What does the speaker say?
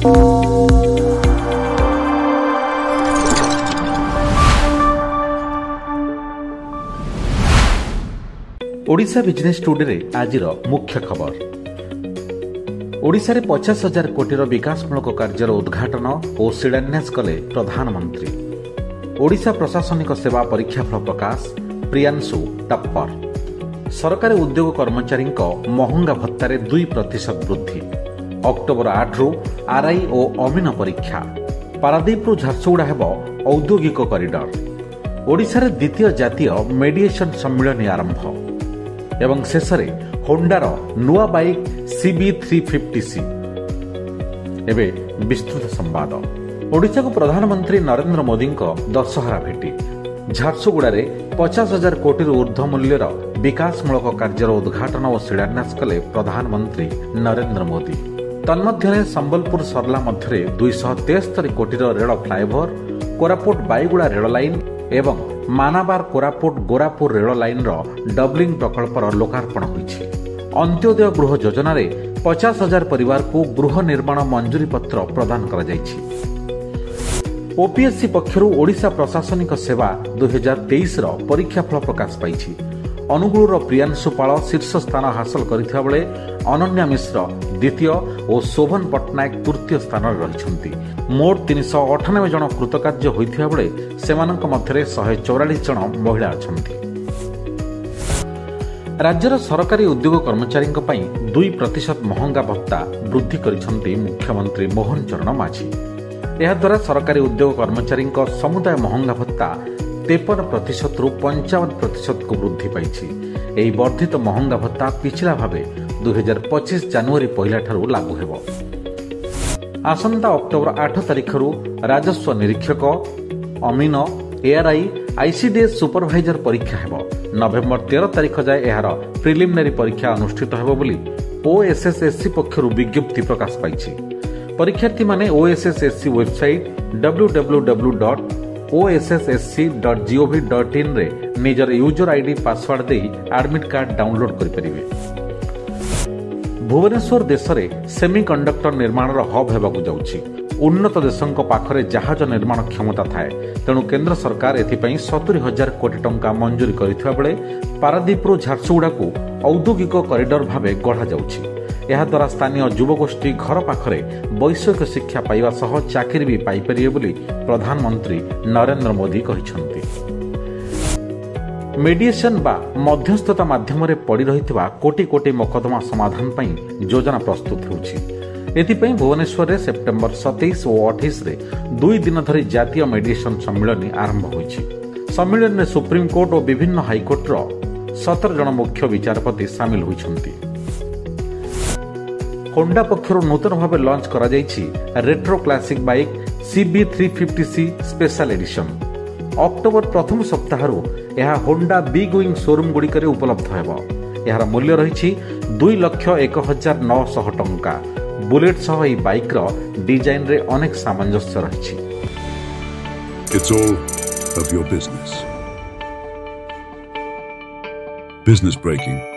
Odisha business today आज मुख्य खबर। ओडिशा रे 50,000 कोटी विकासमूलक कार्यर उद्घाटन और शिलान्यास कले प्रधानमंत्री। ओडिशा प्रशासनिक सेवा परीक्षाफल प्रकाश, प्रियांशु टप्पर। सरकारी उद्योग कर्मचारी महंगा भत्तार 2% वृद्धि। अक्टोबर 8 रु आरआई और अमीन परीक्षा। पारादीप रु झारसुगुड़ा हेब औद्योगिक कॉरिडोर। ओडिशा रे द्वितीय जातीय मेडिएशन सम्मेलन आरंभ एवं शेषे होंडार नुआ बाइक CB350C। एबे विस्तृत संवाद। ओडिशा को प्रधानमंत्री नरेंद्र मोदी दशहरा भेटी। झारसुगुड़ा 50,000 कोटी ऊर्ध्व मूल्यर विकासमूलक कार्यर उद्घाटन और शिलान्यास कले प्रधानमंत्री नरेंद्र मोदी। तन्मध्य संबलपुर सरला मध्य 273 कोटी rail flyover, Koraput Baiguda rail line एवं Manabar Koraput Gorapur rail line doubling प्रकल्पर लोकार्पण होइछि। अंत्योदय गृह योजना 50,000 परिवार को गृह निर्माण मंजूरी पत्र प्रदान करा जाइछि। ओपीएससी पक्षरु ओडिशा प्रशासनिक सेवा 2023 परीक्षाफल प्रकाश पाइछि। अनुगुळर प्रियांशु पाळ शीर्ष स्थान हासिल करिथिबा बेले अनन्या मिश्र द्वितीय और शोभन पट्टनायक तृतीय स्थान रहिछन्ति। मोट 398 जन कृतकार्य होइथिबा बेले सेमानक मध्यरे 144 जन महिला अछन्ति। राज्यर सरकारी उद्योग कर्मचारी 2% महंगा भत्ता वृद्धि करिछन्ति मुख्यमंत्री मोहन चरण माझी। यह द्वारा सरकारी उद्योग कर्मचारी समुदाय महंगा भत्ता 53% रु 55% को वृद्धि पाइछि। एही वर्धित महंगा भत्ता पिछला भावे 2025 जनवरी 1 ठारू लागू हेबो। आसंता अक्टोबर 8 तारिखरू राजस्व निरीक्षक, अमीन, एआरआई, आईसीडीएस सुपरवाइजर परीक्षा हेबो। नवेम्बर 13 तारिख जाए एहार प्रिलिमिनारी परीक्षा अनुष्ठित हेबो बोली ओएसएसएससी पक्षरु विज्ञप्ति प्रकाश पाइछि। परीक्षार्थी माने ओएसएसएससी वेबसाइट www.ossc.gov.in रे निजर यूजर आईडी पासवर्ड दे एडमिट कार्ड डाउनलोड करि परिबे। भुवनेश्वर देश में सेमिकंडक्टर निर्माण हब हेबाकु जाउछि। उन्नत देशों पाखरे जहाज निर्माण क्षमता थाए, तेणु केंद्र सरकार एथिपाई 70,000 कोटी टंका मंजूरी करिथिबा बेले पारादीपरू झारसुगुड़ा को औद्योगिक कॉरिडोर भावे गढ़ा जाउछि। यह द्वारा स्थानीय युवगोष्ठी घर पाखरे वैषयिक शिक्षा पाइबा सह चाकरी भी पाइपारिबे बोली प्रधानमंत्री नरेंद्र मोदी कहिछन्ति। मेडिएशन बा मध्यस्थता माध्यम पड़ी रही कोटी कोटी मकदमा समाधान पर योजना प्रस्तुत होउछि। एथिपाई भुवनेश्वर में सेप्टेम्बर 27 और 28 रे 2 दिन धरी जातीय मेडिएशन सम्मेलन आरंभ होइछि। सम्मेलन में सुप्रीमकोर्ट और विभिन्न हाइकोर्टर 17 जन मुख्य विचारपति सामिल होइछन्ति। होंडा पक्षर नूतन भाव लॉन्च करा जाइछि retro classic bike CB350C special edition. October प्रथम सप्ताहरु यह होंडा बिग विंग शोरूम गुड़िकर उपलब्ध हेबो। यार मूल्य रही 2,01,900 टंका। बुलेट सह ई बाइक रो डिजाइन रे अनेक सामंजस्य रही। It's all of your business. Business breaking.